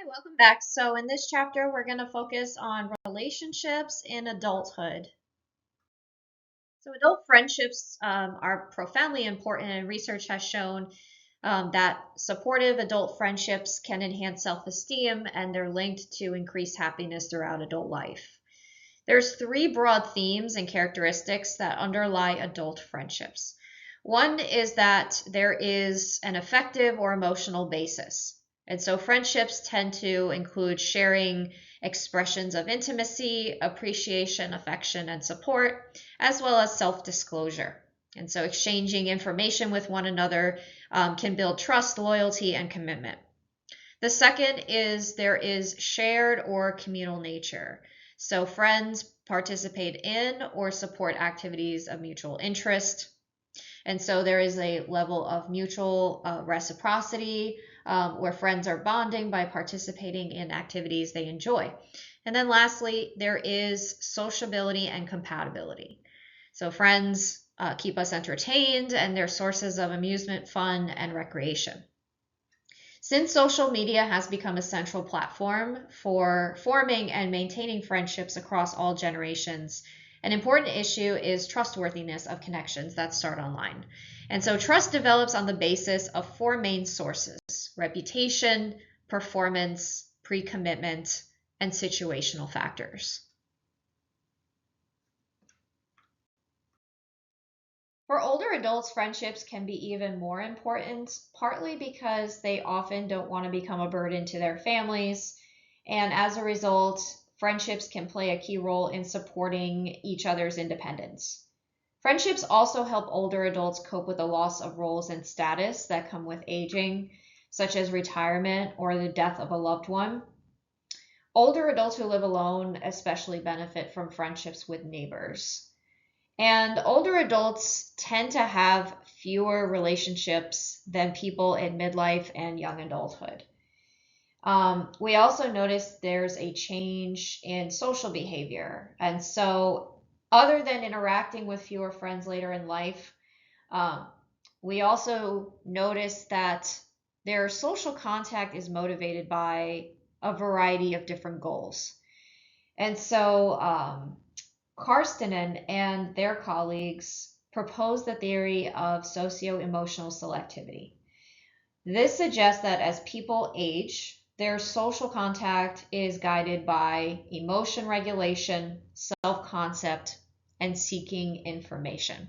Hi, welcome back. So, in this chapter, we're going to focus on relationships in adulthood. So, adult friendships are profoundly important, and research has shown that supportive adult friendships can enhance self esteem and they're linked to increased happiness throughout adult life. There's three broad themes and characteristics that underlie adult friendships. One is that there is an affective or emotional basis. And so friendships tend to include sharing expressions of intimacy, appreciation, affection, and support, as well as self disclosure. And so exchanging information with one another can build trust, loyalty, and commitment. The second is there is shared or communal nature. So friends participate in or support activities of mutual interest. And so there is a level of mutual reciprocity where friends are bonding by participating in activities they enjoy. And then lastly, there is sociability and compatibility. So friends keep us entertained and they're sources of amusement, fun, and recreation. Since social media has become a central platform for forming and maintaining friendships across all generations, an important issue is trustworthiness of connections that start online. And so trust develops on the basis of four main sources: reputation, performance, pre-commitment, and situational factors. For older adults, friendships can be even more important, partly because they often don't want to become a burden to their families. And as a result, friendships can play a key role in supporting each other's independence. Friendships also help older adults cope with the loss of roles and status that come with aging, such as retirement or the death of a loved one. Older adults who live alone especially benefit from friendships with neighbors. And older adults tend to have fewer relationships than people in midlife and young adulthood. We also notice there's a change in social behavior. And so, other than interacting with fewer friends later in life, um, we also notice that their social contact is motivated by a variety of different goals. And so, Karstinen and their colleagues proposed the theory of socio-emotional selectivity. This suggests that as people age, their social contact is guided by emotion regulation, self-concept, and seeking information.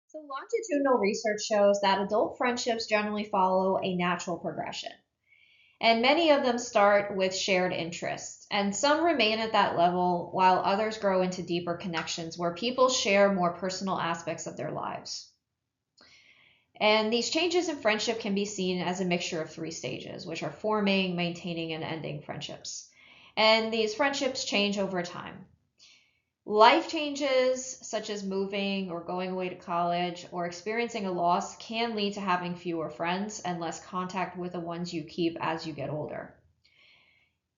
So longitudinal research shows that adult friendships generally follow a natural progression. And many of them start with shared interests, and some remain at that level while others grow into deeper connections where people share more personal aspects of their lives. And these changes in friendship can be seen as a mixture of three stages, which are forming, maintaining, and ending friendships. And these friendships change over time. Life changes, such as moving or going away to college or experiencing a loss, can lead to having fewer friends and less contact with the ones you keep as you get older.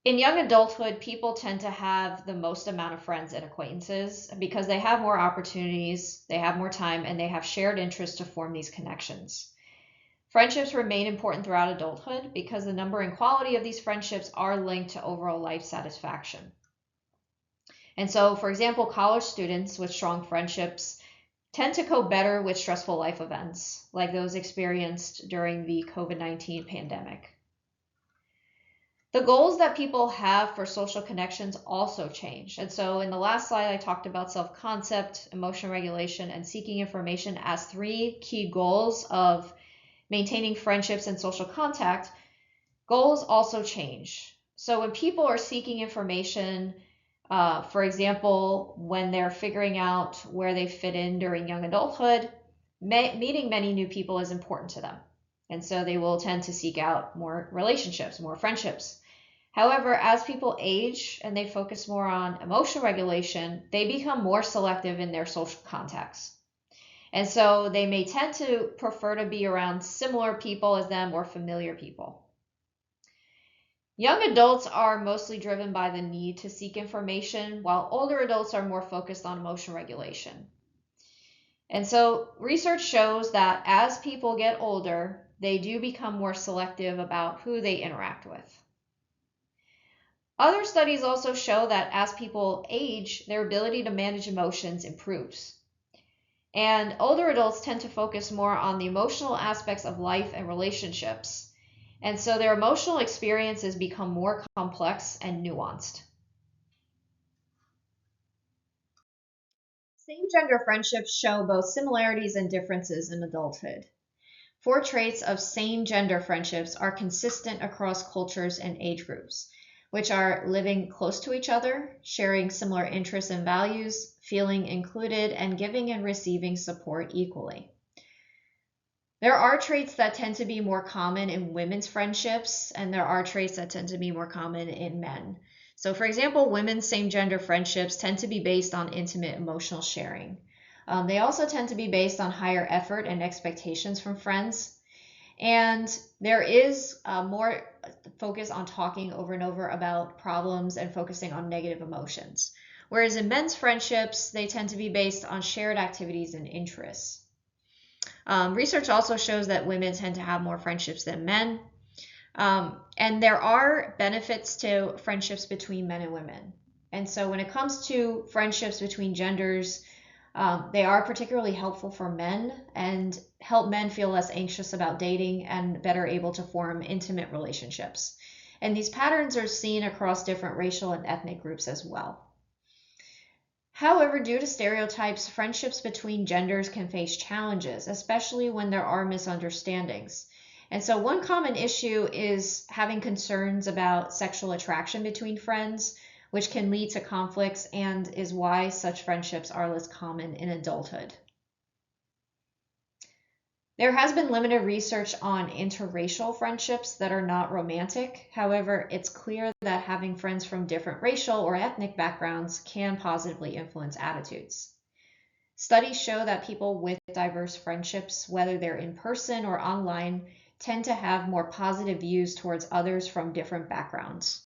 In young adulthood, people tend to have the most amount of friends and acquaintances because they have more opportunities, they have more time, and they have shared interests to form these connections. Friendships remain important throughout adulthood because the number and quality of these friendships are linked to overall life satisfaction. And so, for example, college students with strong friendships tend to cope better with stressful life events, like those experienced during the COVID-19 pandemic. The goals that people have for social connections also change. And so, in the last slide, I talked about self-concept, emotion regulation, and seeking information as three key goals of maintaining friendships and social contact. Goals also change. So, when people are seeking information, for example, when they're figuring out where they fit in during young adulthood, meeting many new people is important to them. And so they will tend to seek out more relationships, more friendships. However, as people age and they focus more on emotional regulation, they become more selective in their social contacts. And so they may tend to prefer to be around similar people as them or familiar people. Young adults are mostly driven by the need to seek information, while older adults are more focused on emotion regulation. And so research shows that as people get older, they do become more selective about who they interact with. Other studies also show that as people age, their ability to manage emotions improves. And older adults tend to focus more on the emotional aspects of life and relationships. And so their emotional experiences become more complex and nuanced. Same-gender friendships show both similarities and differences in adulthood. 4 traits of same-gender friendships are consistent across cultures and age groups, which are living close to each other, sharing similar interests and values, feeling included, and giving and receiving support equally. There are traits that tend to be more common in women's friendships, and there are traits that tend to be more common in men. So, for example, women's same-gender friendships tend to be based on intimate emotional sharing. They also tend to be based on higher effort and expectations from friends. And there is more focus on talking over and over about problems and focusing on negative emotions. Whereas in men's friendships, they tend to be based on shared activities and interests. Research also shows that women tend to have more friendships than men. And there are benefits to friendships between men and women. And so when it comes to friendships between genders, they are particularly helpful for men and help men feel less anxious about dating and better able to form intimate relationships. And these patterns are seen across different racial and ethnic groups as well. However, due to stereotypes, friendships between genders can face challenges, especially when there are misunderstandings. And so one common issue is having concerns about sexual attraction between friends, which can lead to conflicts and is why such friendships are less common in adulthood. There has been limited research on interracial friendships that are not romantic. However, it's clear that having friends from different racial or ethnic backgrounds can positively influence attitudes. Studies show that people with diverse friendships, whether they're in person or online, tend to have more positive views towards others from different backgrounds.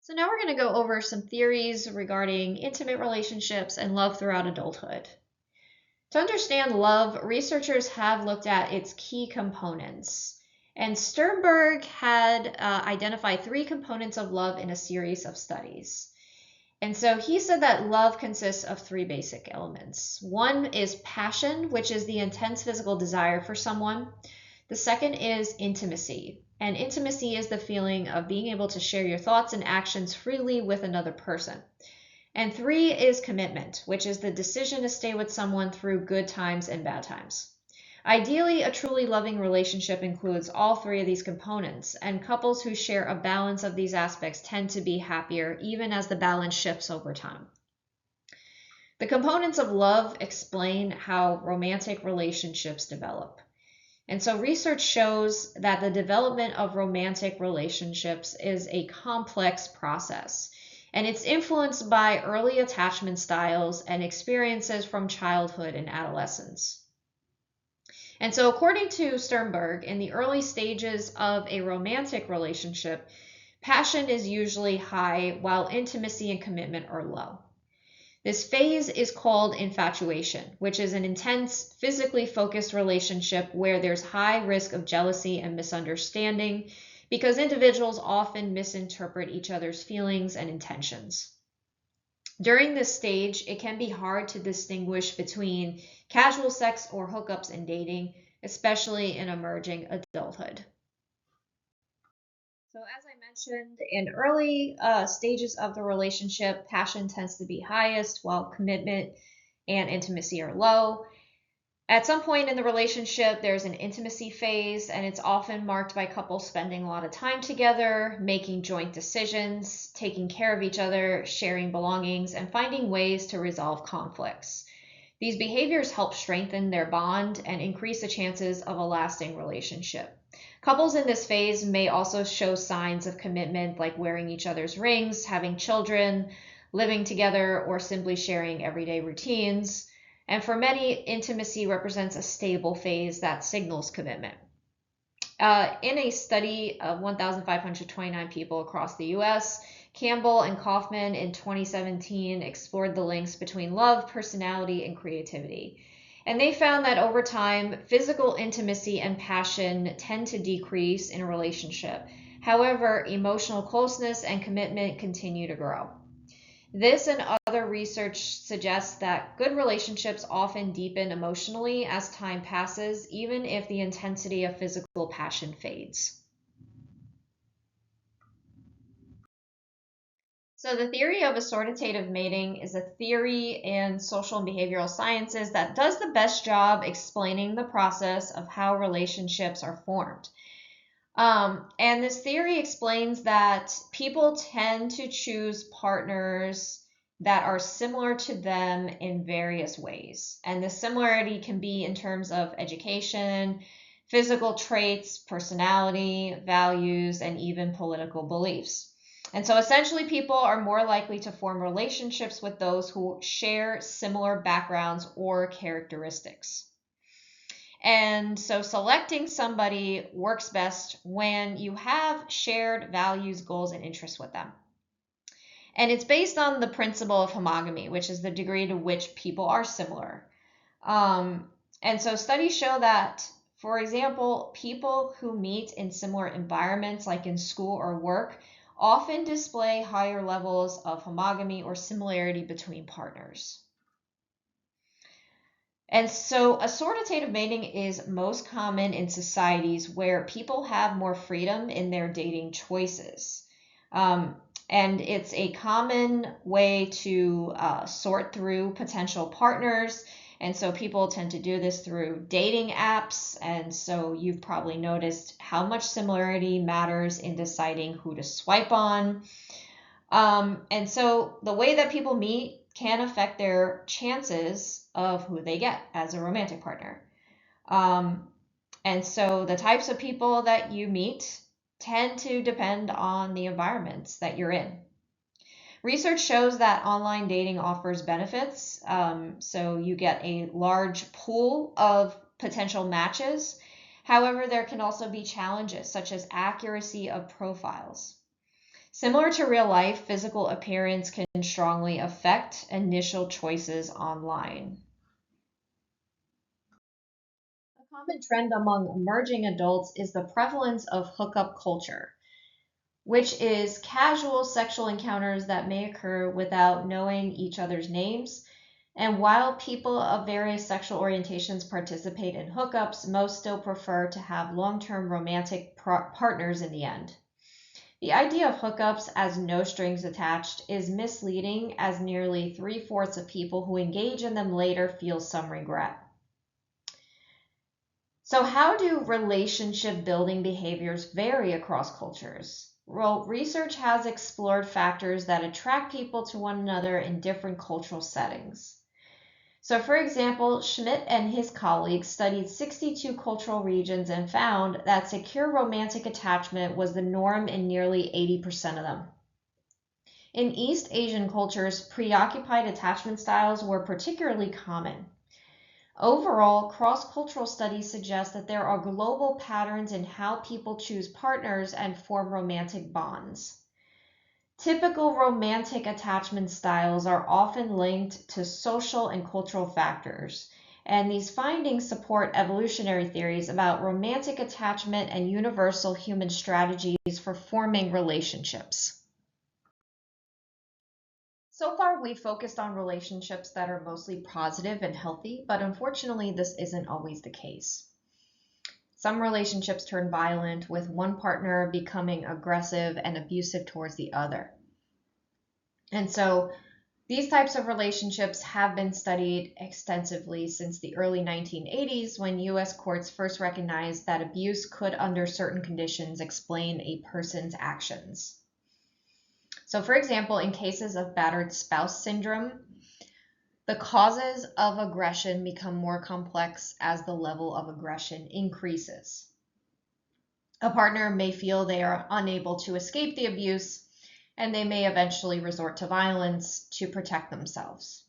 So now we're going to go over some theories regarding intimate relationships and love throughout adulthood. To understand love, researchers have looked at its key components. And Sternberg had identified 3 components of love in a series of studies. And so he said that love consists of 3 basic elements. One is passion, which is the intense physical desire for someone. The second is intimacy. And intimacy is the feeling of being able to share your thoughts and actions freely with another person. And 3 is commitment, which is the decision to stay with someone through good times and bad times. Ideally, a truly loving relationship includes all 3 of these components, and couples who share a balance of these aspects tend to be happier even as the balance shifts over time. The components of love explain how romantic relationships develop. And so research shows that the development of romantic relationships is a complex process. And it's influenced by early attachment styles and experiences from childhood and adolescence. And so according to Sternberg, in the early stages of a romantic relationship, passion is usually high while intimacy and commitment are low. This phase is called infatuation, which is an intense, physically focused relationship where there's high risk of jealousy and misunderstanding, because individuals often misinterpret each other's feelings and intentions. During this stage, it can be hard to distinguish between casual sex or hookups in dating, especially in emerging adulthood. So as I mentioned, in early stages of the relationship, passion tends to be highest while commitment and intimacy are low. At some point in the relationship, there's an intimacy phase, and it's often marked by couples spending a lot of time together, making joint decisions, taking care of each other, sharing belongings, and finding ways to resolve conflicts. These behaviors help strengthen their bond and increase the chances of a lasting relationship. Couples in this phase may also show signs of commitment, like wearing each other's rings, having children, living together, or simply sharing everyday routines. And for many, intimacy represents a stable phase that signals commitment. In a study of 1,529 people across the US, Campbell and Kaufman in 2017 explored the links between love, personality, and creativity. And they found that over time, physical intimacy and passion tend to decrease in a relationship. However, emotional closeness and commitment continue to grow. This and other research suggests that good relationships often deepen emotionally as time passes, even if the intensity of physical passion fades. So, the theory of assortative mating is a theory in social and behavioral sciences that does the best job explaining the process of how relationships are formed. And this theory explains that people tend to choose partners that are similar to them in various ways. And the similarity can be in terms of education, physical traits, personality, values, and even political beliefs. And so essentially, people are more likely to form relationships with those who share similar backgrounds or characteristics. And so selecting somebody works best when you have shared values, goals, and interests with them. And it's based on the principle of homogamy, which is the degree to which people are similar. And so studies show that, for example, people who meet in similar environments, like in school or work, often display higher levels of homogamy or similarity between partners. And so assortative mating is most common in societies where people have more freedom in their dating choices. And it's a common way to sort through potential partners. And so people tend to do this through dating apps. And so you've probably noticed how much similarity matters in deciding who to swipe on. And so the way that people meet can affect their chances of who they get as a romantic partner. And so the types of people that you meet tend to depend on the environments that you're in. Research shows that online dating offers benefits. So you get a large pool of potential matches. However, there can also be challenges such as accuracy of profiles. Similar to real life, physical appearance can strongly affect initial choices online. A common trend among emerging adults is the prevalence of hookup culture, which is casual sexual encounters that may occur without knowing each other's names. And while people of various sexual orientations participate in hookups, most still prefer to have long-term romantic partners in the end. The idea of hookups as no strings attached is misleading, as nearly 3/4 of people who engage in them later feel some regret. So how do relationship building behaviors vary across cultures? Well, research has explored factors that attract people to one another in different cultural settings. So for example, Schmidt and his colleagues studied 62 cultural regions and found that secure romantic attachment was the norm in nearly 80% of them. In East Asian cultures, preoccupied attachment styles were particularly common. Overall, cross-cultural studies suggest that there are global patterns in how people choose partners and form romantic bonds. Typical romantic attachment styles are often linked to social and cultural factors, and these findings support evolutionary theories about romantic attachment and universal human strategies for forming relationships. So far, we've focused on relationships that are mostly positive and healthy, but unfortunately, this isn't always the case. Some relationships turn violent, with one partner becoming aggressive and abusive towards the other. And so these types of relationships have been studied extensively since the early 1980s, when US courts first recognized that abuse could, under certain conditions, explain a person's actions. So for example, in cases of battered spouse syndrome, the causes of aggression become more complex as the level of aggression increases. A partner may feel they are unable to escape the abuse, and they may eventually resort to violence to protect themselves.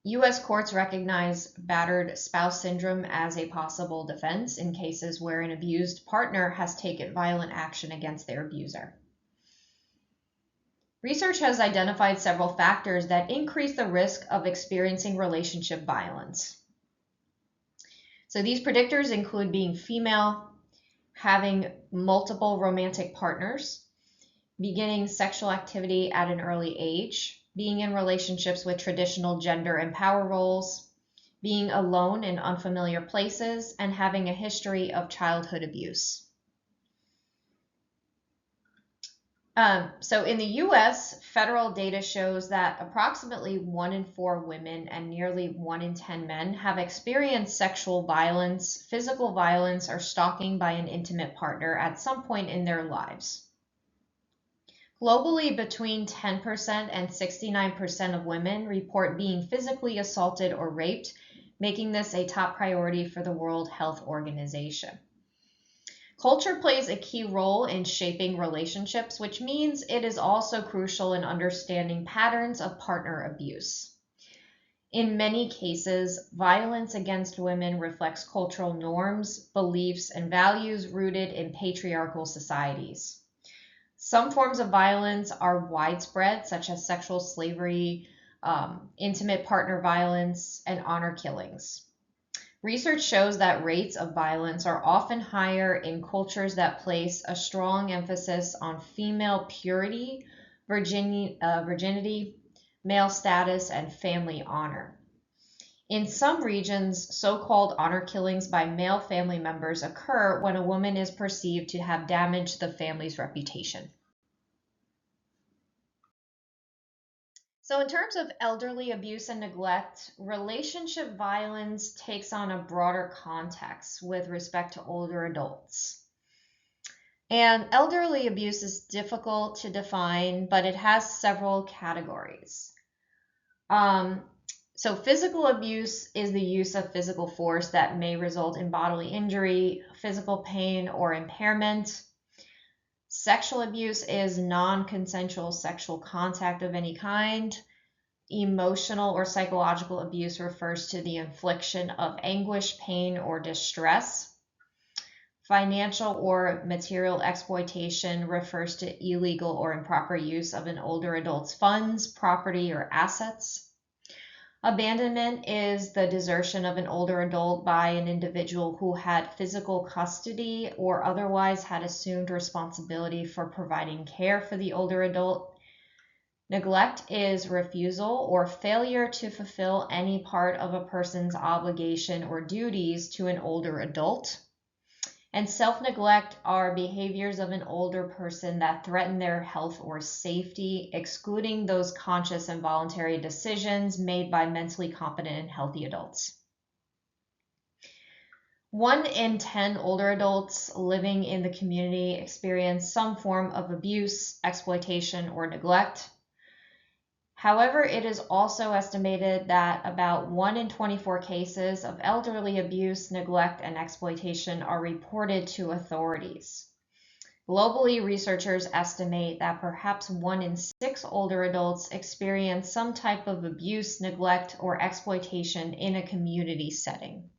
US courts recognize battered spouse syndrome as a possible defense in cases where an abused partner has taken violent action against their abuser. Research has identified several factors that increase the risk of experiencing relationship violence. So these predictors include being female, having multiple romantic partners, beginning sexual activity at an early age, being in relationships with traditional gender and power roles, being alone in unfamiliar places, and having a history of childhood abuse. So in the US, federal data shows that approximately 1 in 4 women and nearly 1 in 10 men have experienced sexual violence, physical violence, or stalking by an intimate partner at some point in their lives. Globally, between 10% and 69% of women report being physically assaulted or raped, making this a top priority for the World Health Organization. Culture plays a key role in shaping relationships, which means it is also crucial in understanding patterns of partner abuse. In many cases, violence against women reflects cultural norms, beliefs, and values rooted in patriarchal societies. Some forms of violence are widespread, such as sexual slavery, intimate partner violence, and honor killings. Research shows that rates of violence are often higher in cultures that place a strong emphasis on female purity, virginity, male status, and family honor. In some regions, so-called honor killings by male family members occur when a woman is perceived to have damaged the family's reputation. So in terms of elderly abuse and neglect, relationship violence takes on a broader context with respect to older adults. And elderly abuse is difficult to define, but it has several categories. So physical abuse is the use of physical force that may result in bodily injury, physical pain, or impairment. Sexual abuse is non-consensual sexual contact of any kind. Emotional or psychological abuse refers to the infliction of anguish, pain, or distress. Financial or material exploitation refers to illegal or improper use of an older adult's funds, property, or assets. Abandonment is the desertion of an older adult by an individual who had physical custody or otherwise had assumed responsibility for providing care for the older adult. Neglect is refusal or failure to fulfill any part of a person's obligation or duties to an older adult. And self-neglect are behaviors of an older person that threaten their health or safety, excluding those conscious and voluntary decisions made by mentally competent and healthy adults. 1 in 10 older adults living in the community experience some form of abuse, exploitation, or neglect. However, it is also estimated that about 1 in 24 cases of elderly abuse, neglect, and exploitation are reported to authorities. Globally, researchers estimate that perhaps 1 in 6 older adults experience some type of abuse, neglect, or exploitation in a community setting.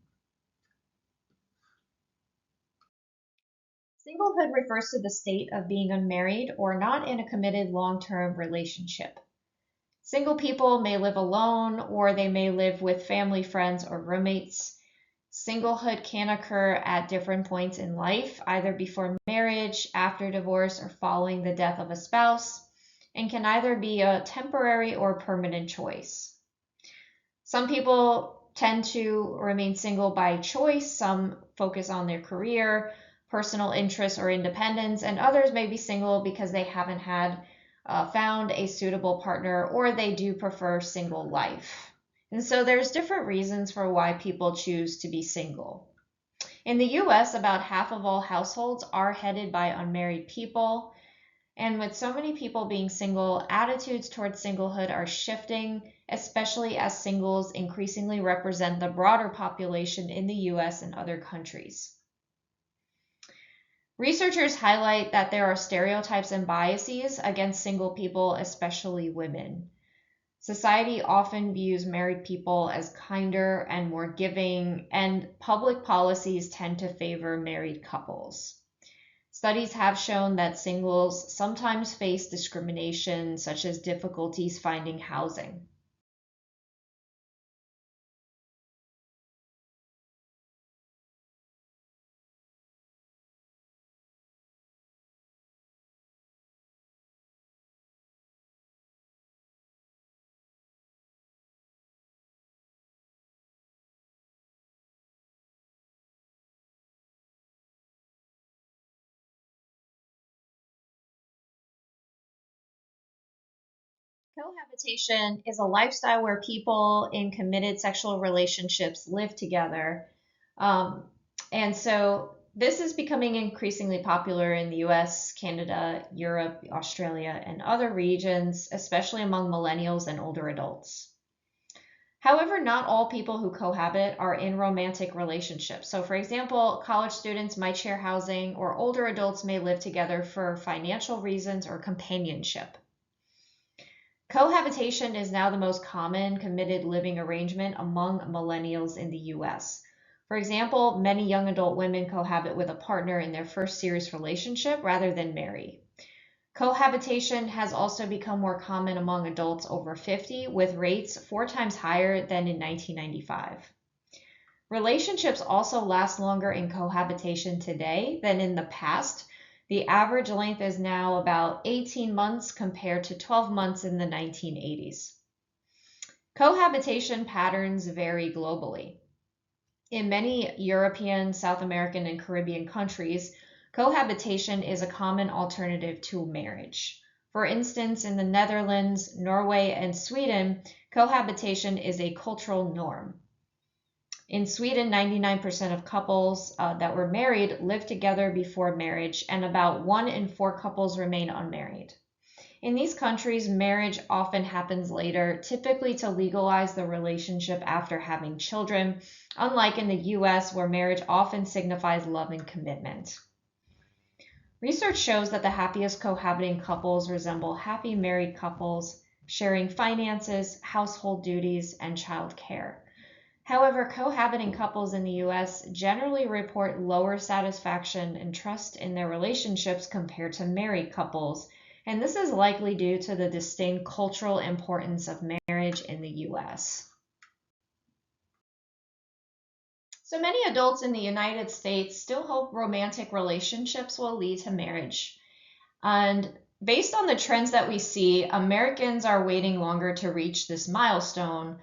Singlehood refers to the state of being unmarried or not in a committed long-term relationship. Single people may live alone, or they may live with family, friends, or roommates. Singlehood can occur at different points in life, either before marriage, after divorce, or following the death of a spouse, and can either be a temporary or permanent choice. Some people tend to remain single by choice. Some focus on their career, personal interests, or independence, and others may be single because they haven't found a suitable partner, or they do prefer single life. And so there's different reasons for why people choose to be single. In the US, about half of all households are headed by unmarried people. And with so many people being single, attitudes towards singlehood are shifting, especially as singles increasingly represent the broader population in the US and other countries. Researchers highlight that there are stereotypes and biases against single people, especially women. Society often views married people as kinder and more giving, and public policies tend to favor married couples. Studies have shown that singles sometimes face discrimination, such as difficulties finding housing. Cohabitation is a lifestyle where people in committed sexual relationships live together. Um, and so this is becoming increasingly popular in the US, Canada, Europe, Australia, and other regions, especially among millennials and older adults. However, not all people who cohabit are in romantic relationships. So, for example, college students might share housing, or older adults may live together for financial reasons or companionship. Cohabitation is now the most common committed living arrangement among millennials in the US. For example, many young adult women cohabit with a partner in their first serious relationship rather than marry. Cohabitation has also become more common among adults over 50, with rates 4 times higher than in 1995. Relationships also last longer in cohabitation today than in the past. The average length is now about 18 months compared to 12 months in the 1980s. Cohabitation patterns vary globally. In many European, South American, and Caribbean countries, cohabitation is a common alternative to marriage. For instance, in the Netherlands, Norway, and Sweden, cohabitation is a cultural norm. In Sweden, 99% of couples that were married lived together before marriage, and about 1 in 4 couples remain unmarried. In these countries, marriage often happens later, typically to legalize the relationship after having children, unlike in the US, where marriage often signifies love and commitment. Research shows that the happiest cohabiting couples resemble happy married couples, sharing finances, household duties, and child care. However, cohabiting couples in the US generally report lower satisfaction and trust in their relationships compared to married couples, and this is likely due to the distinct cultural importance of marriage in the US. So many adults in the United States still hope romantic relationships will lead to marriage. And based on the trends that we see, Americans are waiting longer to reach this milestone.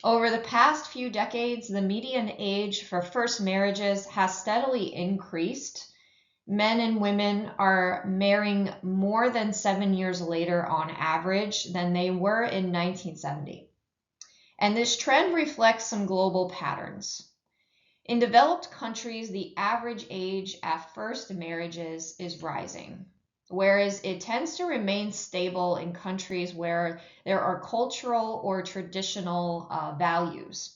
Over the past few decades, the median age for first marriages has steadily increased. Men and women are marrying more than 7 years later on average than they were in 1970. And this trend reflects some global patterns. In developed countries, the average age at first marriages is rising, whereas it tends to remain stable in countries where there are cultural or traditional values.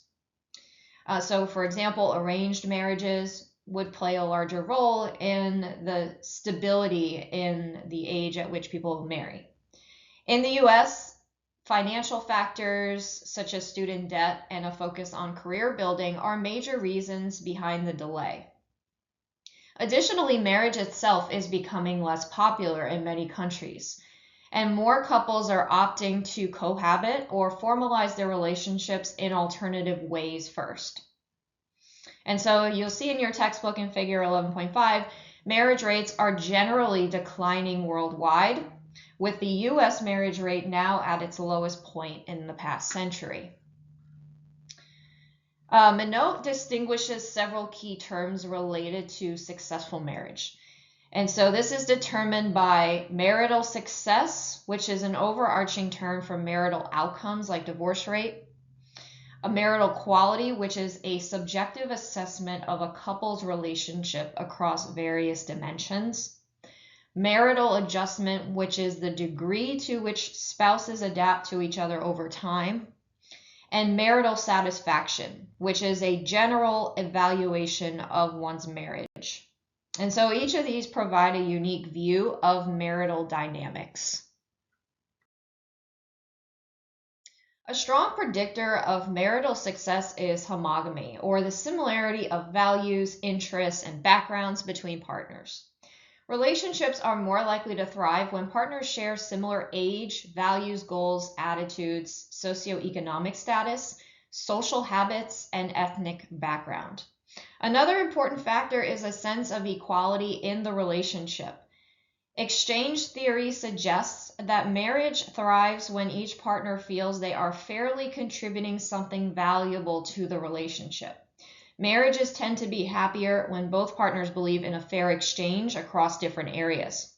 So, for example, arranged marriages would play a larger role in the stability in the age at which people marry. In the US, financial factors such as student debt and a focus on career building are major reasons behind the delay. Additionally, marriage itself is becoming less popular in many countries, and more couples are opting to cohabit or formalize their relationships in alternative ways first. And so you'll see in your textbook in figure 11.5, marriage rates are generally declining worldwide, with the US marriage rate now at its lowest point in the past century. Minot distinguishes several key terms related to successful marriage. And so this is determined by marital success, which is an overarching term for marital outcomes like divorce rate, a marital quality, which is a subjective assessment of a couple's relationship across various dimensions, marital adjustment, which is the degree to which spouses adapt to each other over time, and marital satisfaction, which is a general evaluation of one's marriage. And so each of these provide a unique view of marital dynamics. A strong predictor of marital success is homogamy, or the similarity of values, interests, and backgrounds between partners. Relationships are more likely to thrive when partners share similar age, values, goals, attitudes, socioeconomic status, social habits, and ethnic background. Another important factor is a sense of equality in the relationship. Exchange theory suggests that marriage thrives when each partner feels they are fairly contributing something valuable to the relationship. Marriages tend to be happier when both partners believe in a fair exchange across different areas.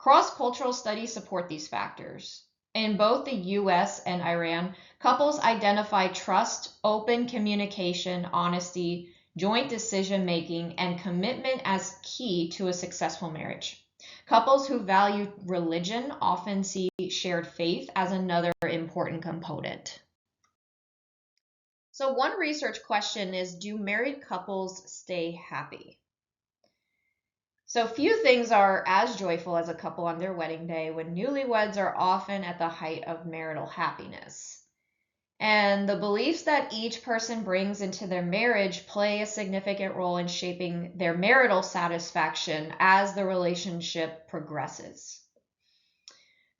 Cross-cultural studies support these factors. In both the US and Iran, couples identify trust, open communication, honesty, joint decision making, and commitment as key to a successful marriage. Couples who value religion often see shared faith as another important component. So, one research question is, do married couples stay happy? So, few things are as joyful as a couple on their wedding day when newlyweds are often at the height of marital happiness. And the beliefs that each person brings into their marriage play a significant role in shaping their marital satisfaction as the relationship progresses.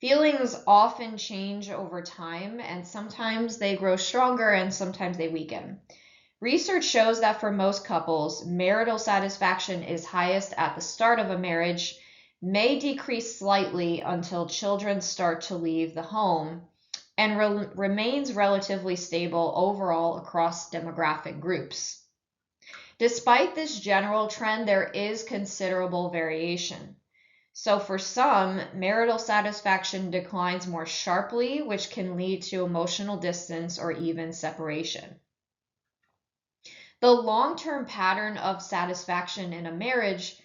Feelings often change over time, and sometimes they grow stronger and sometimes they weaken. Research shows that for most couples, marital satisfaction is highest at the start of a marriage, may decrease slightly until children start to leave the home, and remains relatively stable overall across demographic groups. Despite this general trend, there is considerable variation. So for some, marital satisfaction declines more sharply, which can lead to emotional distance or even separation. The long-term pattern of satisfaction in a marriage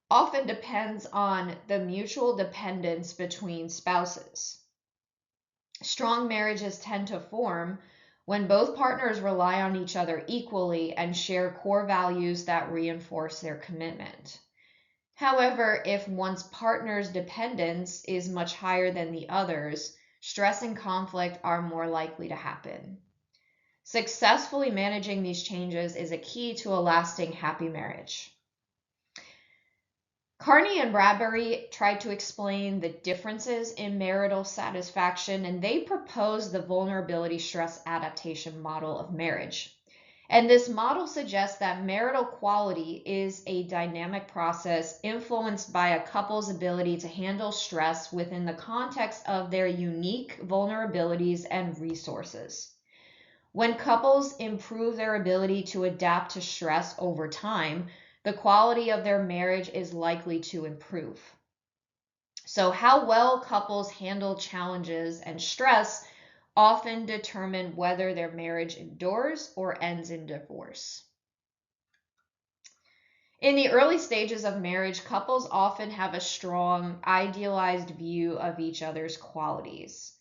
often depends on the mutual dependence between spouses. Strong marriages tend to form when both partners rely on each other equally and share core values that reinforce their commitment. However, if one's partner's dependence is much higher than the other's, stress and conflict are more likely to happen. Successfully managing these changes is a key to a lasting, happy marriage. Carney and Bradbury tried to explain the differences in marital satisfaction, and they proposed the vulnerability stress adaptation model of marriage. And this model suggests that marital quality is a dynamic process influenced by a couple's ability to handle stress within the context of their unique vulnerabilities and resources. When couples improve their ability to adapt to stress over time, the quality of their marriage is likely to improve. So, how well couples handle challenges and stress often determine whether their marriage endures or ends in divorce. In the early stages of marriage, couples often have a strong, idealized view of each other's qualities.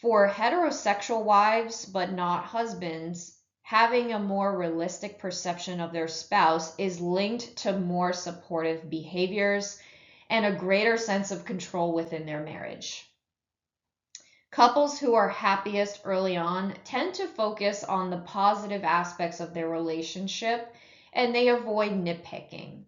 For heterosexual wives, but not husbands, having a more realistic perception of their spouse is linked to more supportive behaviors and a greater sense of control within their marriage. Couples who are happiest early on tend to focus on the positive aspects of their relationship, and they avoid nitpicking.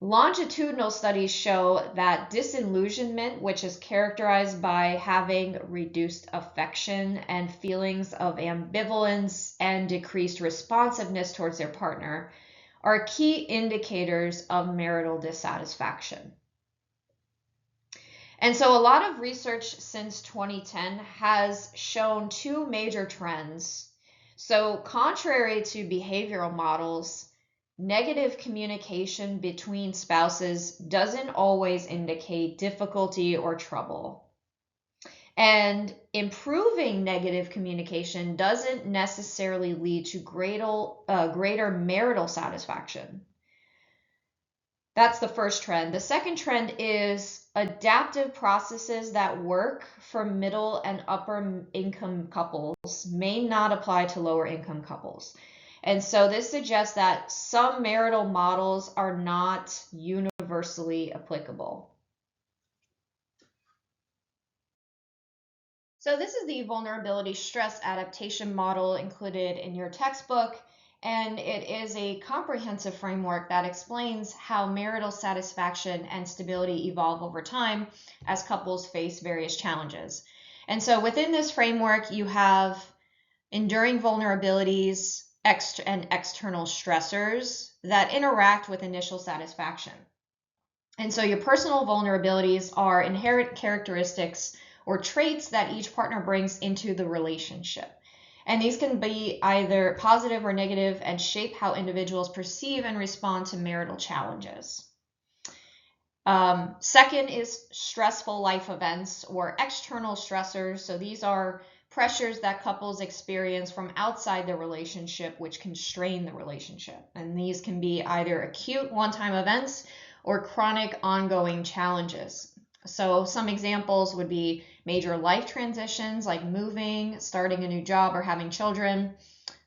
Longitudinal studies show that disillusionment, which is characterized by having reduced affection and feelings of ambivalence and decreased responsiveness towards their partner, are key indicators of marital dissatisfaction. And so a lot of research since 2010 has shown two major trends. So contrary to behavioral models, negative communication between spouses doesn't always indicate difficulty or trouble. And improving negative communication doesn't necessarily lead to greater marital satisfaction. That's the first trend. The second trend is adaptive processes that work for middle and upper income couples may not apply to lower income couples. And so this suggests that some marital models are not universally applicable. So this is the vulnerability stress adaptation model included in your textbook, and it is a comprehensive framework that explains how marital satisfaction and stability evolve over time as couples face various challenges. And so within this framework, you have enduring vulnerabilities, and external stressors that interact with initial satisfaction. And so your personal vulnerabilities are inherent characteristics or traits that each partner brings into the relationship. And these can be either positive or negative and shape how individuals perceive and respond to marital challenges. Second is stressful life events or external stressors. So these are pressures that couples experience from outside the relationship, which can strain the relationship. And these can be either acute one-time events or chronic ongoing challenges. So some examples would be major life transitions like moving, starting a new job, or having children,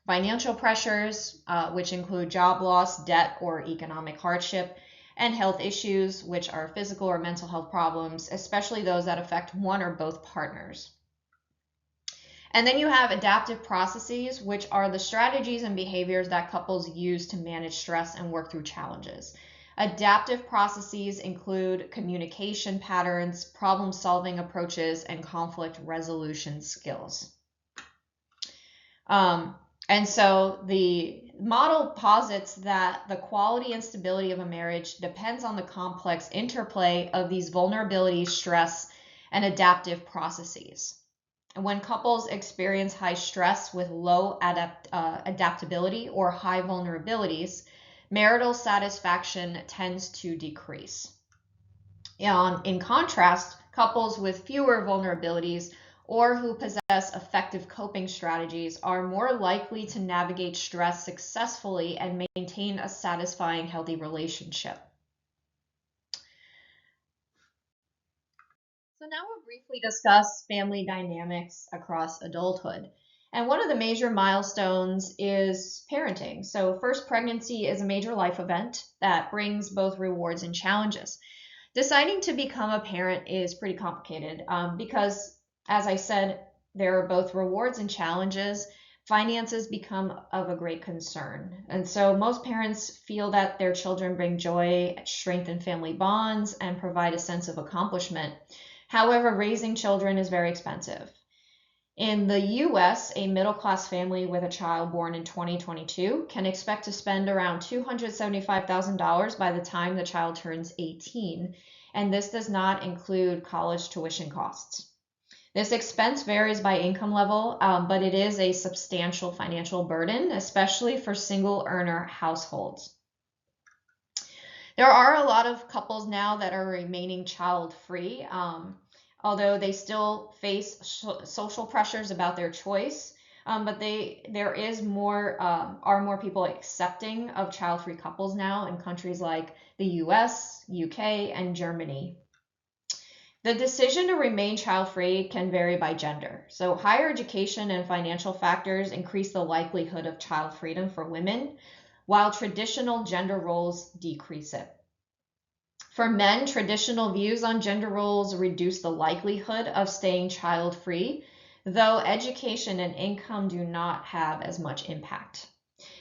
financial pressures, which include job loss, debt, or economic hardship, and health issues, which are physical or mental health problems, especially those that affect one or both partners. And then you have adaptive processes, which are the strategies and behaviors that couples use to manage stress and work through challenges. Adaptive processes include communication patterns, problem-solving approaches, and conflict resolution skills. And so the model posits that the quality and stability of a marriage depends on the complex interplay of these vulnerabilities, stress, and adaptive processes. And when couples experience high stress with low adaptability or high vulnerabilities, marital satisfaction tends to decrease. In contrast, couples with fewer vulnerabilities or who possess effective coping strategies are more likely to navigate stress successfully and maintain a satisfying, healthy relationship. So now we'll briefly discuss family dynamics across adulthood. And one of the major milestones is parenting. So first pregnancy is a major life event that brings both rewards and challenges. Deciding to become a parent is pretty complicated because, as I said, there are both rewards and challenges. Finances become of a great concern. And so most parents feel that their children bring joy, strengthen family bonds, and provide a sense of accomplishment. However, raising children is very expensive. In the US, a middle-class family with a child born in 2022 can expect to spend around $275,000 by the time the child turns 18, and this does not include college tuition costs. This expense varies by income level, but it is a substantial financial burden, especially for single earner households. There are a lot of couples now that are remaining child-free, although they still face social pressures about their choice. But there is are more people accepting of child-free couples now in countries like the US, UK, and Germany. The decision to remain child-free can vary by gender. So higher education and financial factors increase the likelihood of child freedom for women, while traditional gender roles decrease it. For men, traditional views on gender roles reduce the likelihood of staying child-free, though education and income do not have as much impact.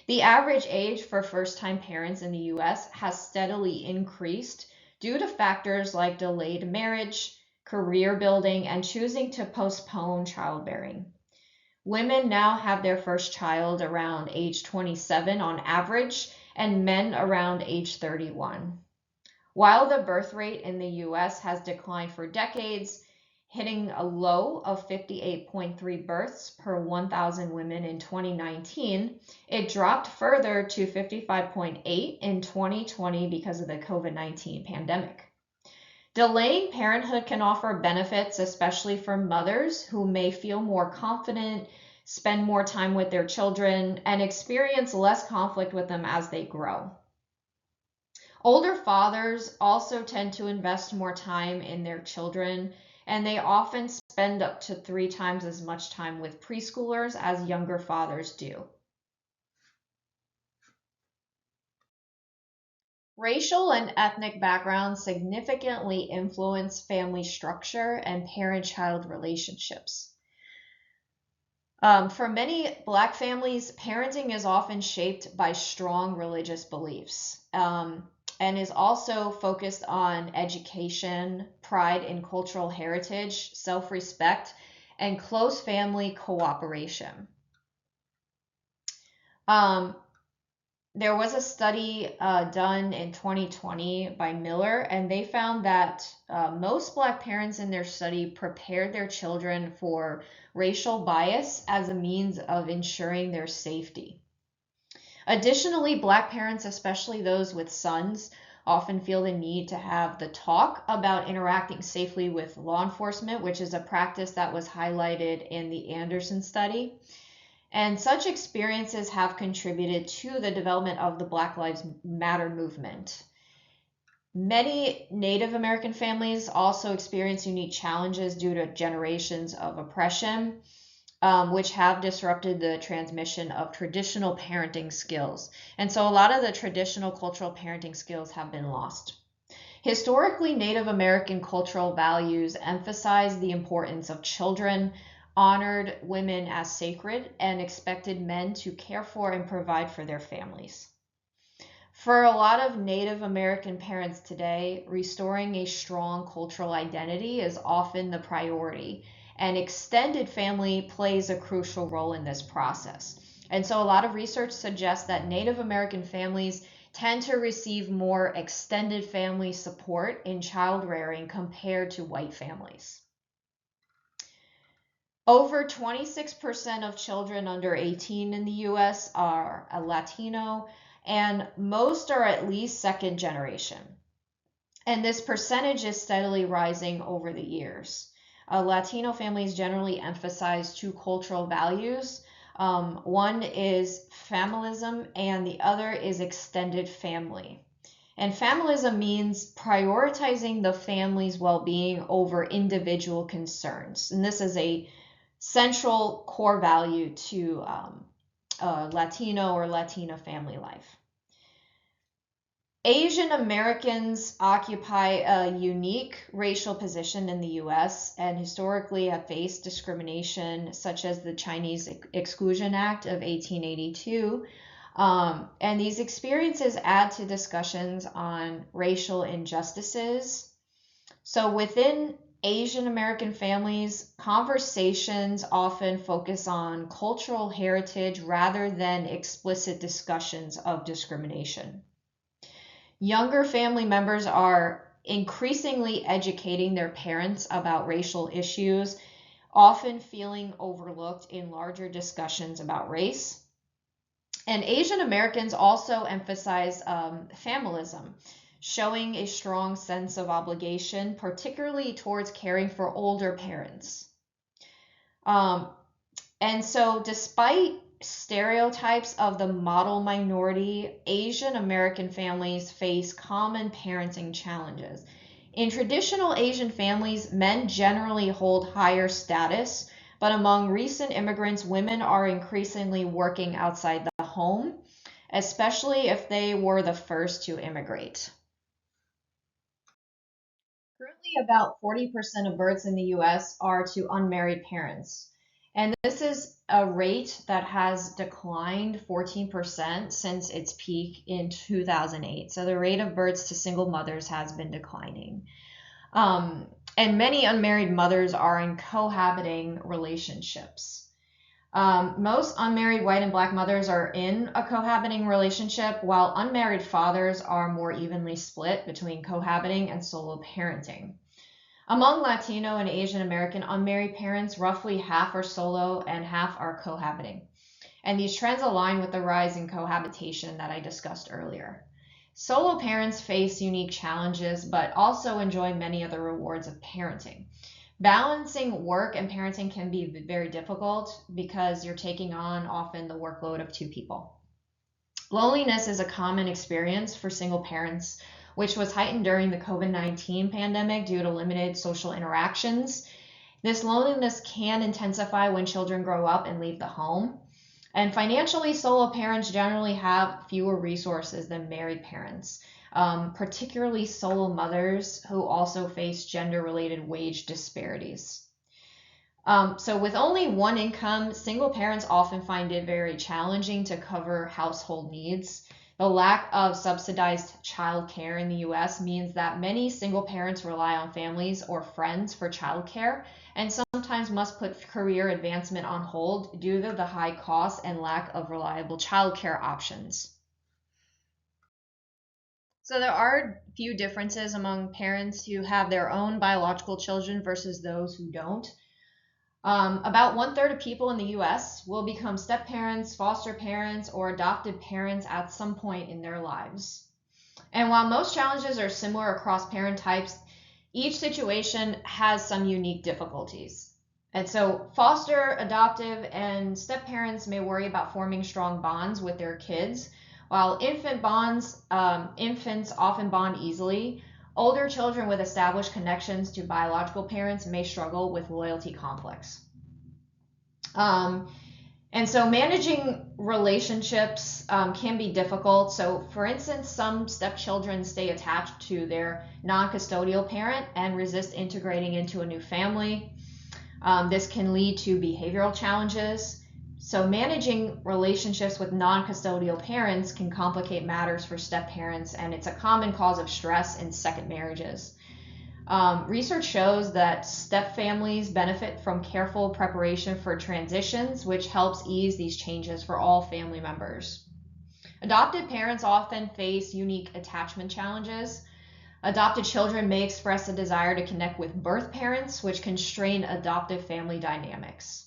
The average age for first-time parents in the US has steadily increased due to factors like delayed marriage, career building, and choosing to postpone childbearing. Women now have their first child around age 27 on average, and men around age 31. While the birth rate in the US has declined for decades, hitting a low of 58.3 births per 1,000 women in 2019, it dropped further to 55.8 in 2020 because of the COVID-19 pandemic. Delaying parenthood can offer benefits, especially for mothers who may feel more confident, spend more time with their children, and experience less conflict with them as they grow. Older fathers also tend to invest more time in their children, and they often spend up to 3 times as much time with preschoolers as younger fathers do. Racial and ethnic backgrounds significantly influence family structure and parent-child relationships. For many Black families, parenting is often shaped by strong religious beliefs and is also focused on education, pride in cultural heritage, self-respect, and close family cooperation. There was a study done in 2020 by Miller, and they found that most Black parents in their study prepared their children for racial bias as a means of ensuring their safety. Additionally, Black parents, especially those with sons, often feel the need to have the talk about interacting safely with law enforcement, which is a practice that was highlighted in the Anderson study. And such experiences have contributed to the development of the Black Lives Matter movement. Many Native American families also experience unique challenges due to generations of oppression, which have disrupted the transmission of traditional parenting skills. And so a lot of the traditional cultural parenting skills have been lost. Historically, Native American cultural values emphasized the importance of children, honored women as sacred, and expected men to care for and provide for their families. For a lot of Native American parents today, restoring a strong cultural identity is often the priority, and extended family plays a crucial role in this process. And so a lot of research suggests that Native American families tend to receive more extended family support in child rearing compared to white families. Over 26% of children under 18 in the US are Latino, and most are at least second generation. And this percentage is steadily rising over the years. Latino families generally emphasize two cultural values. One is familism and the other is extended family. And familism means prioritizing the family's well-being over individual concerns. And this is a central core value to Latino or Latina family life. Asian Americans occupy a unique racial position in the US and historically have faced discrimination such as the Chinese Exclusion Act of 1882. And these experiences add to discussions on racial injustices. So within Asian American families, conversations often focus on cultural heritage rather than explicit discussions of discrimination. Younger family members are increasingly educating their parents about racial issues, often feeling overlooked in larger discussions about race. And Asian Americans also emphasize familism, showing a strong sense of obligation, particularly towards caring for older parents. And so despite stereotypes of the model minority, Asian American families face common parenting challenges. In traditional Asian families, men generally hold higher status, but among recent immigrants, women are increasingly working outside the home, especially if they were the first to immigrate. Currently, about 40% of births in the US are to unmarried parents. And this is a rate that has declined 14% since its peak in 2008. So the rate of births to single mothers has been declining. And many unmarried mothers are in cohabiting relationships. Most unmarried white and black mothers are in a cohabiting relationship, while unmarried fathers are more evenly split between cohabiting and solo parenting. Among Latino and Asian American unmarried parents, roughly half are solo and half are cohabiting. And these trends align with the rise in cohabitation that I discussed earlier. Solo parents face unique challenges, but also enjoy many of the rewards of parenting. Balancing work and parenting can be very difficult because you're taking on often the workload of two people. Loneliness is a common experience for single parents, which was heightened during the COVID-19 pandemic due to limited social interactions. This loneliness can intensify when children grow up and leave the home. And financially, solo parents generally have fewer resources than married parents, particularly solo mothers who also face gender-related wage disparities. So with only one income, single parents often find it very challenging to cover household needs. The lack of subsidized childcare in the US means that many single parents rely on families or friends for childcare and sometimes must put career advancement on hold due to the high costs and lack of reliable childcare options. So there are a few differences among parents who have their own biological children versus those who don't. About 1/3 of people in the US will become step parents, foster parents, or adopted parents at some point in their lives. And while most challenges are similar across parent types, each situation has some unique difficulties. And so, foster, adoptive, and step parents may worry about forming strong bonds with their kids, while infants often bond easily. Older children with established connections to biological parents may struggle with loyalty conflicts. Um, and so managing relationships can be difficult. So, for instance, some stepchildren stay attached to their non custodial parent and resist integrating into a new family. This can lead to behavioral challenges. So, managing relationships with non custodial parents can complicate matters for step parents, and it's a common cause of stress in second marriages. Research shows that step families benefit from careful preparation for transitions, which helps ease these changes for all family members. Adopted parents often face unique attachment challenges. Adopted children may express a desire to connect with birth parents, which can strain adoptive family dynamics.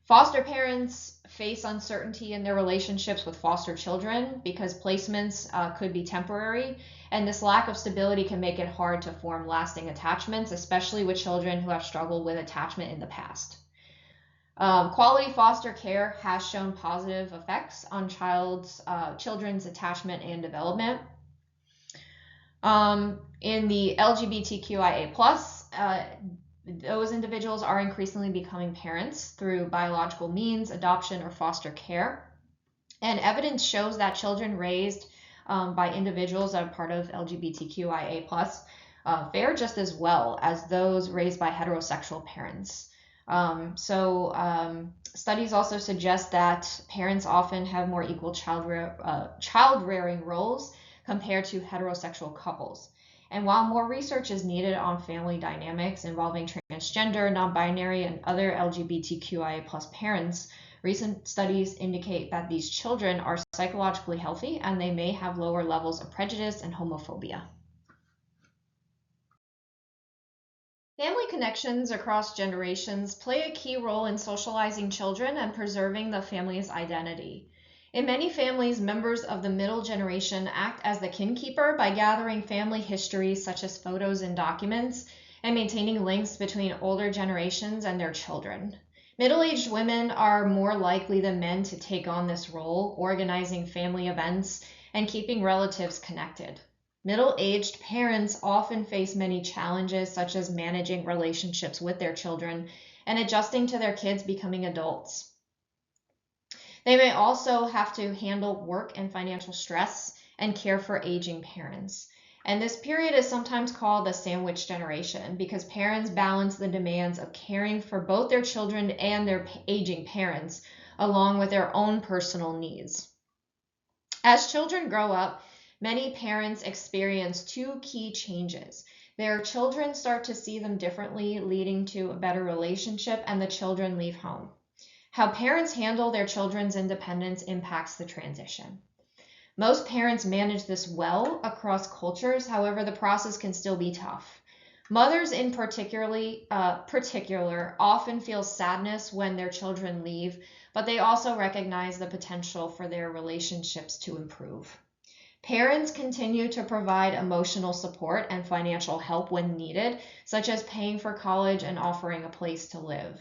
Foster parents face uncertainty in their relationships with foster children because placements could be temporary, and this lack of stability can make it hard to form lasting attachments, especially with children who have struggled with attachment in the past. Quality foster care has shown positive effects on children's attachment and development. In the LGBTQIA+, those individuals are increasingly becoming parents through biological means, adoption, or foster care. And evidence shows that children raised by individuals that are part of LGBTQIA+, fare just as well as those raised by heterosexual parents. Studies also suggest that parents often have more equal child-rearing roles compared to heterosexual couples. And while more research is needed on family dynamics involving transgender, non-binary, and other LGBTQIA+ parents, recent studies indicate that these children are psychologically healthy and they may have lower levels of prejudice and homophobia. Family connections across generations play a key role in socializing children and preserving the family's identity. In many families, members of the middle generation act as the kinkeeper by gathering family histories such as photos and documents and maintaining links between older generations and their children. Middle-aged women are more likely than men to take on this role, organizing family events and keeping relatives connected. Middle-aged parents often face many challenges, such as managing relationships with their children and adjusting to their kids becoming adults. They may also have to handle work and financial stress and care for aging parents. And this period is sometimes called the sandwich generation because parents balance the demands of caring for both their children and their aging parents, along with their own personal needs. As children grow up, many parents experience two key changes. Their children start to see them differently, leading to a better relationship, and the children leave home. How parents handle their children's independence impacts the transition. Most parents manage this well across cultures, however, the process can still be tough. Mothers in particular often feel sadness when their children leave, but they also recognize the potential for their relationships to improve. Parents continue to provide emotional support and financial help when needed, such as paying for college and offering a place to live.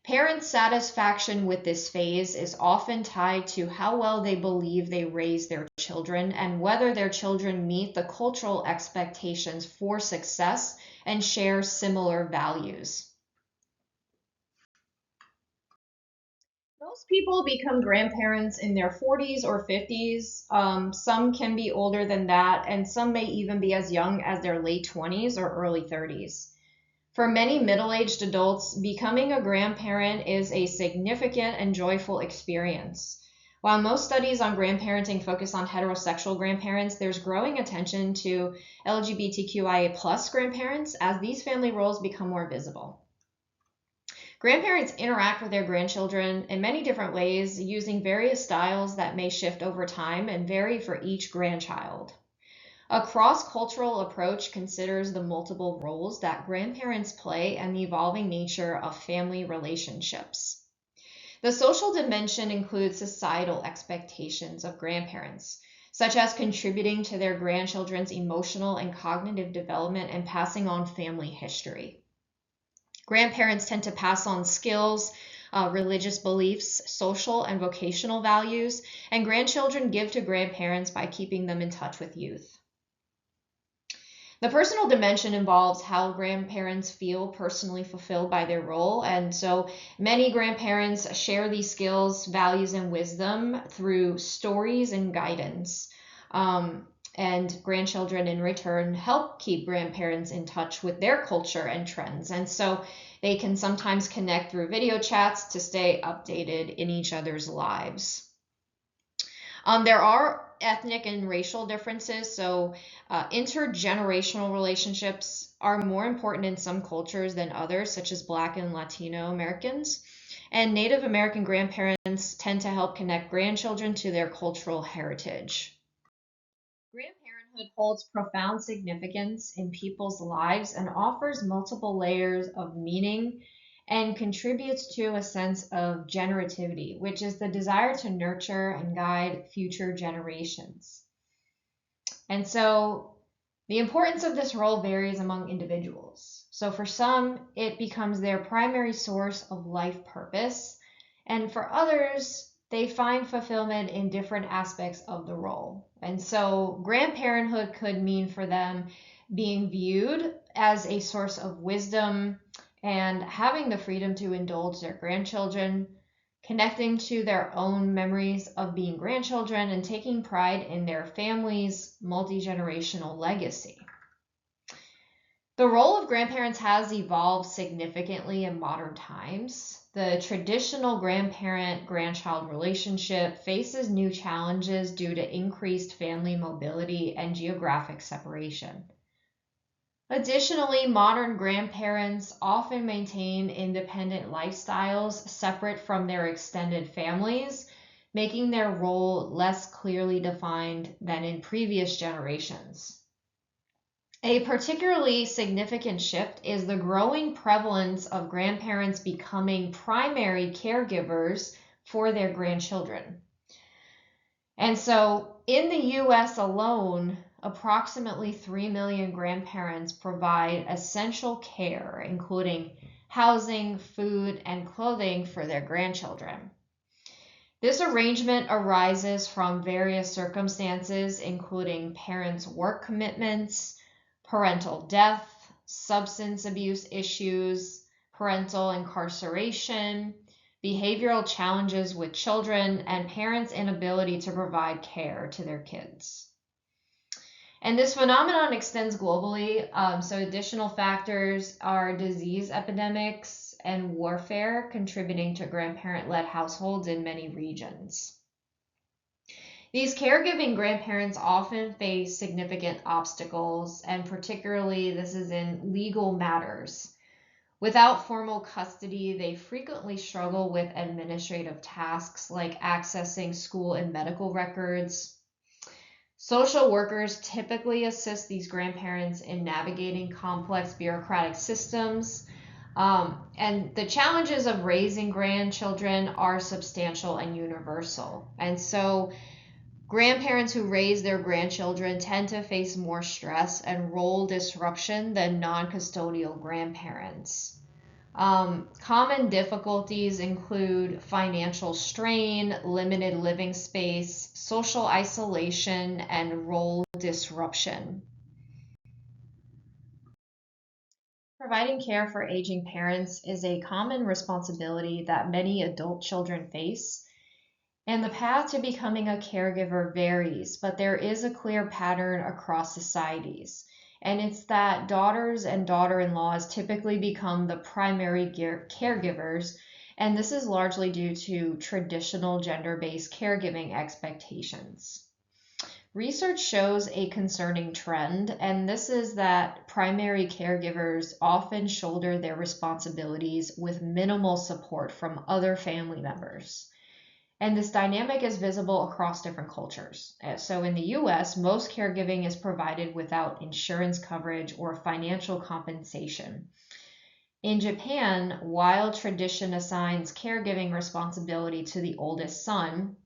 Parents' satisfaction with this phase is often tied to how well they believe they raise their children and whether their children meet the cultural expectations for success and share similar values. Most people become grandparents in their 40s or 50s. Some can be older than that, and some may even be as young as their late 20s or early 30s. For many middle-aged adults, becoming a grandparent is a significant and joyful experience. While most studies on grandparenting focus on heterosexual grandparents, there's growing attention to LGBTQIA+ grandparents as these family roles become more visible. Grandparents interact with their grandchildren in many different ways, using various styles that may shift over time and vary for each grandchild. A cross-cultural approach considers the multiple roles that grandparents play and the evolving nature of family relationships. The social dimension includes societal expectations of grandparents. such as contributing to their grandchildren's emotional and cognitive development and passing on family history. Grandparents tend to pass on skills, religious beliefs, social and vocational values, and grandchildren give to grandparents by keeping them in touch with youth. The personal dimension involves how grandparents feel personally fulfilled by their role, and so many grandparents share these skills, values, and wisdom through stories and guidance. And grandchildren in return help keep grandparents in touch with their culture and trends. And so they can sometimes connect through video chats to stay updated in each other's lives. There are ethnic and racial differences, so intergenerational relationships are more important in some cultures than others, such as Black and Latino Americans. And Native American grandparents tend to help connect grandchildren to their cultural heritage. Grandparenthood holds profound significance in people's lives and offers multiple layers of meaning and contributes to a sense of generativity, which is the desire to nurture and guide future generations. And so the importance of this role varies among individuals. So for some, it becomes their primary source of life purpose, and for others, they find fulfillment in different aspects of the role. And so grandparenthood could mean for them being viewed as a source of wisdom and having the freedom to indulge their grandchildren, connecting to their own memories of being grandchildren, and taking pride in their family's multi-generational legacy. The role of grandparents has evolved significantly in modern times. The traditional grandparent-grandchild relationship faces new challenges due to increased family mobility and geographic separation. Additionally, modern grandparents often maintain independent lifestyles separate from their extended families, making their role less clearly defined than in previous generations. A particularly significant shift is the growing prevalence of grandparents becoming primary caregivers for their grandchildren. And so in the US alone, approximately 3 million grandparents provide essential care, including housing, food, and clothing for their grandchildren. This arrangement arises from various circumstances, including parents' work commitments, parental death, substance abuse issues, parental incarceration, behavioral challenges with children, and parents' inability to provide care to their kids. And this phenomenon extends globally, so additional factors are disease epidemics and warfare contributing to grandparent-led households in many regions. These caregiving grandparents often face significant obstacles, and particularly this is in legal matters. Without formal custody, they frequently struggle with administrative tasks like accessing school and medical records. Social workers typically assist these grandparents in navigating complex bureaucratic systems. And the challenges of raising grandchildren are substantial and universal. And so grandparents who raise their grandchildren tend to face more stress and role disruption than non-custodial grandparents. Common difficulties include financial strain, limited living space, social isolation, and role disruption. Providing care for aging parents is a common responsibility that many adult children face. And the path to becoming a caregiver varies, but there is a clear pattern across societies. And it's that daughters and daughter-in-laws typically become the primary caregivers, and this is largely due to traditional gender-based caregiving expectations. Research shows a concerning trend, and this is that primary caregivers often shoulder their responsibilities with minimal support from other family members. And this dynamic is visible across different cultures. So in the US, most caregiving is provided without insurance coverage or financial compensation. In Japan, while tradition assigns caregiving responsibility to the oldest son,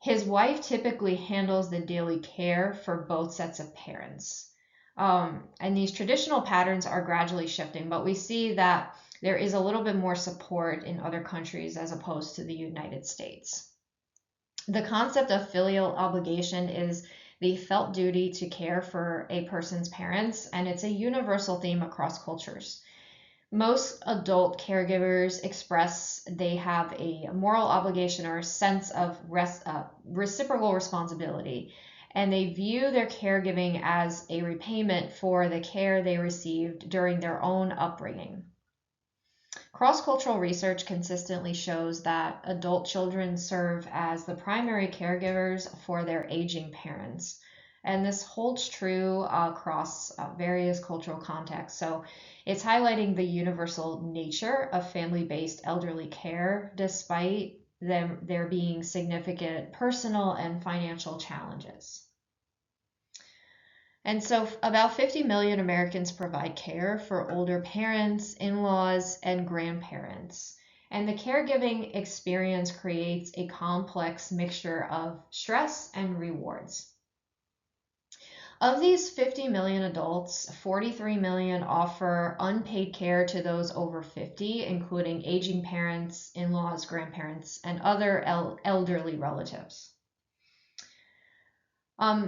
His wife typically handles the daily care for both sets of parents. And these traditional patterns are gradually shifting, but we see that there is a little bit more support in other countries as opposed to the United States. The concept of filial obligation is the felt duty to care for a person's parents, and it's a universal theme across cultures. Most adult caregivers express they have a moral obligation or a sense of reciprocal responsibility, and they view their caregiving as a repayment for the care they received during their own upbringing. Cross-cultural research consistently shows that adult children serve as the primary caregivers for their aging parents. And this holds true across various cultural contexts. So it's highlighting the universal nature of family-based elderly care, despite there being significant personal and financial challenges. And so about 50 million Americans provide care for older parents, in-laws, and grandparents. And the caregiving experience creates a complex mixture of stress and rewards. Of these 50 million adults, 43 million offer unpaid care to those over 50, including aging parents, in-laws, grandparents, and other elderly relatives.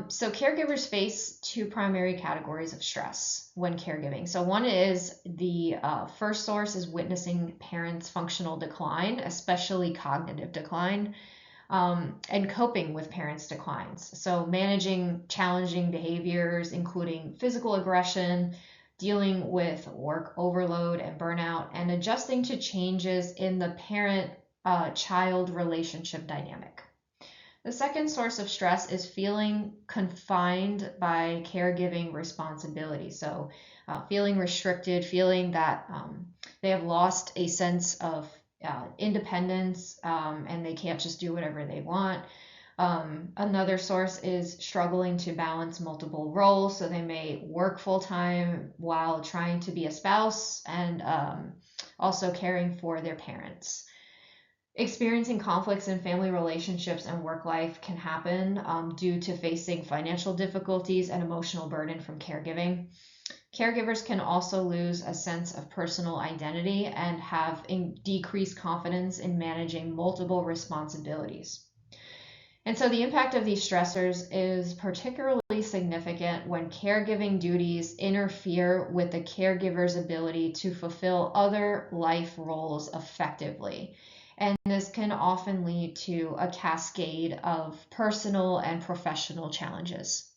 So caregivers face two primary categories of stress when caregiving. So one is the first source is witnessing parents' functional decline, especially cognitive decline, and coping with parents' declines. So managing challenging behaviors, including physical aggression, dealing with work overload and burnout, and adjusting to changes in the parent-child relationship dynamic. The second source of stress is feeling confined by caregiving responsibility. So, feeling restricted, feeling that they have lost a sense of independence and they can't just do whatever they want. Another source is struggling to balance multiple roles. So, they may work full time while trying to be a spouse and also caring for their parents. Experiencing conflicts in family relationships and work life can happen due to facing financial difficulties and emotional burden from caregiving. Caregivers can also lose a sense of personal identity and have decreased confidence in managing multiple responsibilities. And so the impact of these stressors is particularly significant when caregiving duties interfere with the caregiver's ability to fulfill other life roles effectively. And this can often lead to a cascade of personal and professional challenges.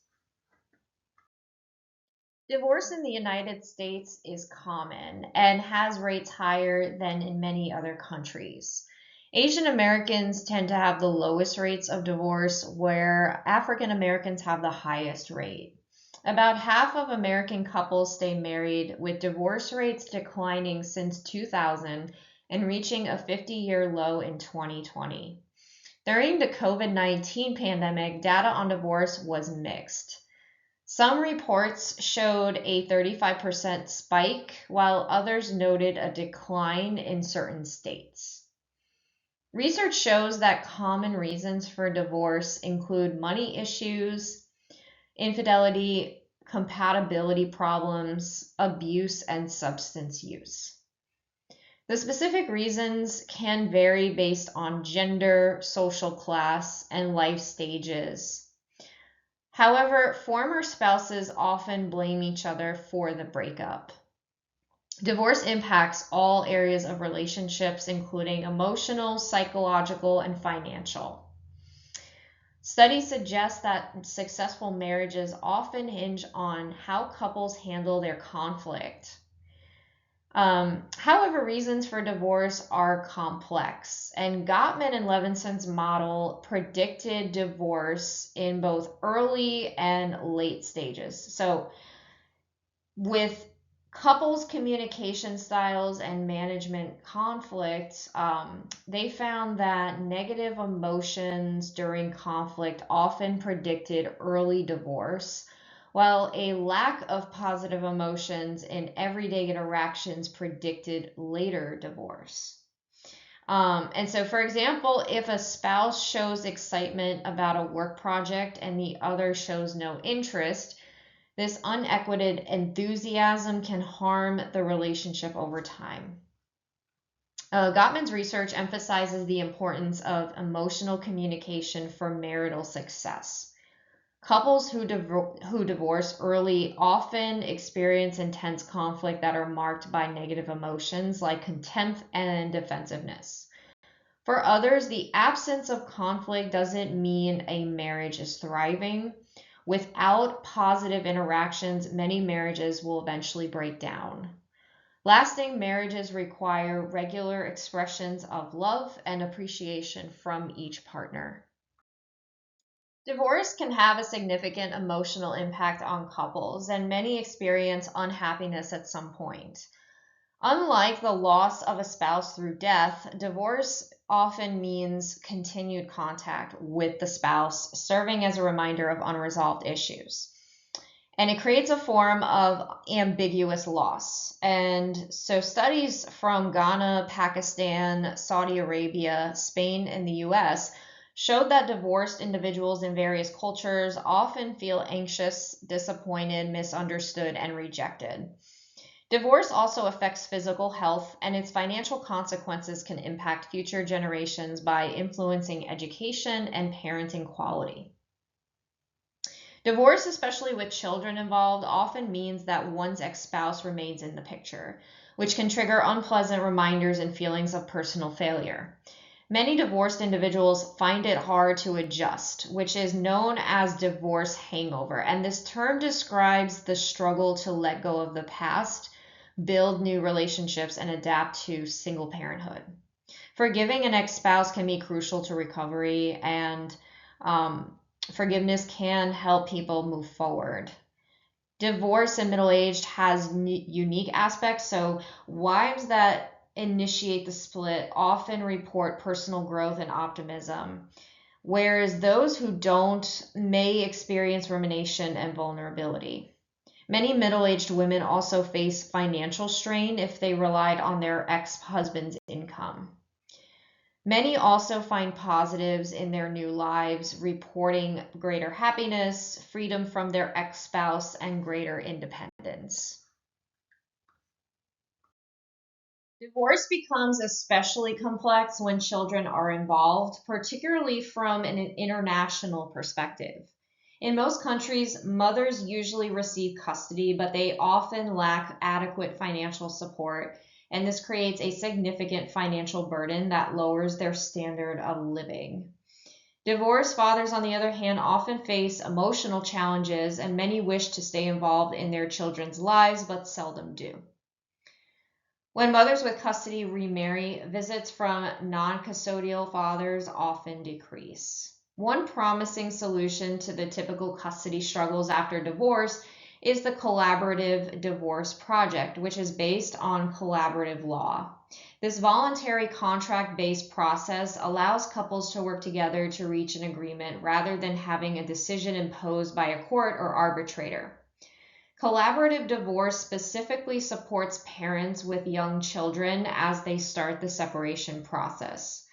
Divorce in the United States is common and has rates higher than in many other countries. Asian Americans tend to have the lowest rates of divorce, where African Americans have the highest rate. About half of American couples stay married, with divorce rates declining since 2000 and reaching a 50-year low in 2020. During the COVID-19 pandemic, data on divorce was mixed. Some reports showed a 35% spike, while others noted a decline in certain states. Research shows that common reasons for divorce include money issues, infidelity, compatibility problems, abuse, and substance use. The specific reasons can vary based on gender, social class, and life stages. However, former spouses often blame each other for the breakup. Divorce impacts all areas of relationships, including emotional, psychological, and financial. Studies suggest that successful marriages often hinge on how couples handle their conflict. However, reasons for divorce are complex, and Gottman and Levinson's model predicted divorce in both early and late stages. So, with couples' communication styles and management conflict, they found that negative emotions during conflict often predicted early divorce, while a lack of positive emotions in everyday interactions predicted later divorce. And so, for example, if a spouse shows excitement about a work project and the other shows no interest, this unequited enthusiasm can harm the relationship over time. Gottman's research emphasizes the importance of emotional communication for marital success. Couples who divorce early often experience intense conflict that are marked by negative emotions like contempt and defensiveness. For others, the absence of conflict doesn't mean a marriage is thriving. Without positive interactions, many marriages will eventually break down. Lasting marriages require regular expressions of love and appreciation from each partner. Divorce can have a significant emotional impact on couples, and many experience unhappiness at some point. Unlike the loss of a spouse through death, divorce often means continued contact with the spouse, serving as a reminder of unresolved issues. And it creates a form of ambiguous loss. And so studies from Ghana, Pakistan, Saudi Arabia, Spain, and the US showed that divorced individuals in various cultures often feel anxious, disappointed, misunderstood, and rejected. Divorce also affects physical health, and its financial consequences can impact future generations by influencing education and parenting quality. Divorce, especially with children involved, often means that one's ex-spouse remains in the picture, which can trigger unpleasant reminders and feelings of personal failure. Many divorced individuals find it hard to adjust, which is known as divorce hangover, and this term describes the struggle to let go of the past, build new relationships, and adapt to single parenthood. Forgiving an ex-spouse can be crucial to recovery, and forgiveness can help people move forward. Divorce in middle-aged has unique aspects. So wives that initiate the split often report personal growth and optimism, whereas those who don't may experience rumination and vulnerability. Many middle-aged women also face financial strain if they relied on their ex-husband's income. Many also find positives in their new lives, reporting greater happiness, freedom from their ex-spouse, and greater independence. Divorce becomes especially complex when children are involved, particularly from an international perspective. In most countries, mothers usually receive custody, but they often lack adequate financial support, and this creates a significant financial burden that lowers their standard of living. Divorced fathers, on the other hand, often face emotional challenges, and many wish to stay involved in their children's lives, but seldom do. When mothers with custody remarry, visits from non-custodial fathers often decrease. One promising solution to the typical custody struggles after divorce is the Collaborative Divorce Project, which is based on collaborative law. This voluntary contract-based process allows couples to work together to reach an agreement rather than having a decision imposed by a court or arbitrator. Collaborative divorce specifically supports parents with young children as they start the separation process.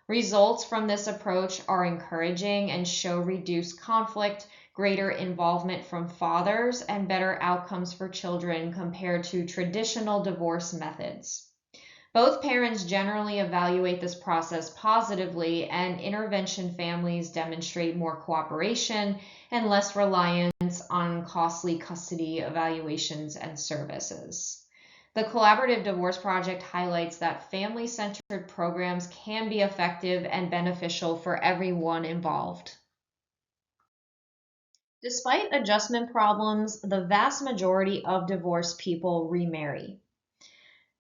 Results from this approach are encouraging and show reduced conflict, greater involvement from fathers, and better outcomes for children compared to traditional divorce methods. Both parents generally evaluate this process positively, and intervention families demonstrate more cooperation and less reliance on costly custody evaluations and services. The Collaborative Divorce Project highlights that family-centered programs can be effective and beneficial for everyone involved. Despite adjustment problems, the vast majority of divorced people remarry.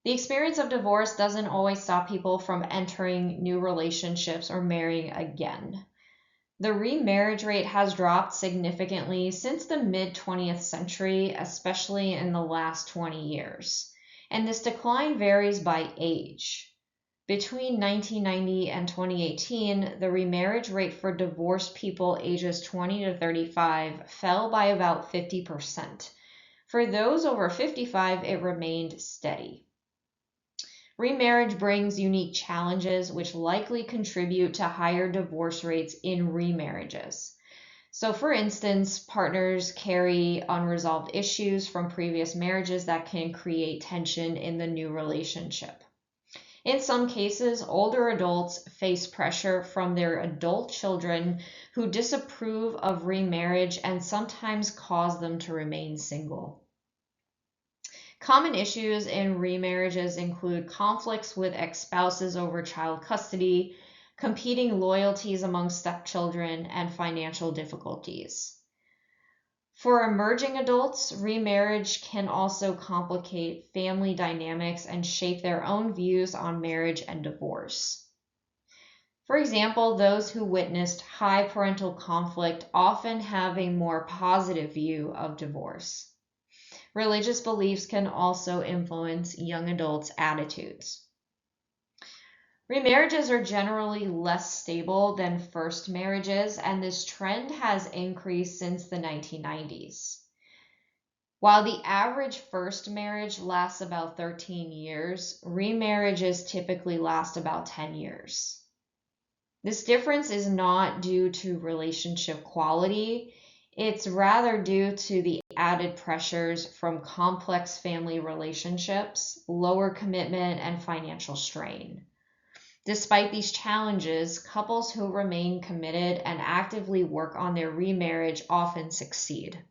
The experience of divorce doesn't always stop people from entering new relationships or marrying again. The remarriage rate has dropped significantly since the mid-20th century, especially in the last 20 years. And this decline varies by age. Between 1990 and 2018, the remarriage rate for divorced people ages 20 to 35 fell by about 50%. For those over 55, it remained steady. Remarriage brings unique challenges which likely contribute to higher divorce rates in remarriages. So, for instance, partners carry unresolved issues from previous marriages that can create tension in the new relationship. In some cases, older adults face pressure from their adult children who disapprove of remarriage and sometimes cause them to remain single. Common issues in remarriages include conflicts with ex-spouses over child custody, competing loyalties among stepchildren, and financial difficulties. For emerging adults, remarriage can also complicate family dynamics and shape their own views on marriage and divorce. For example, those who witnessed high parental conflict often have a more positive view of divorce. Religious beliefs can also influence young adults' attitudes. Remarriages are generally less stable than first marriages, and this trend has increased since the 1990s. While the average first marriage lasts about 13 years, remarriages typically last about 10 years. This difference is not due to relationship quality, it's rather due to the added pressures from complex family relationships, lower commitment, and financial strain. Despite these challenges, couples who remain committed and actively work on their remarriage often succeed.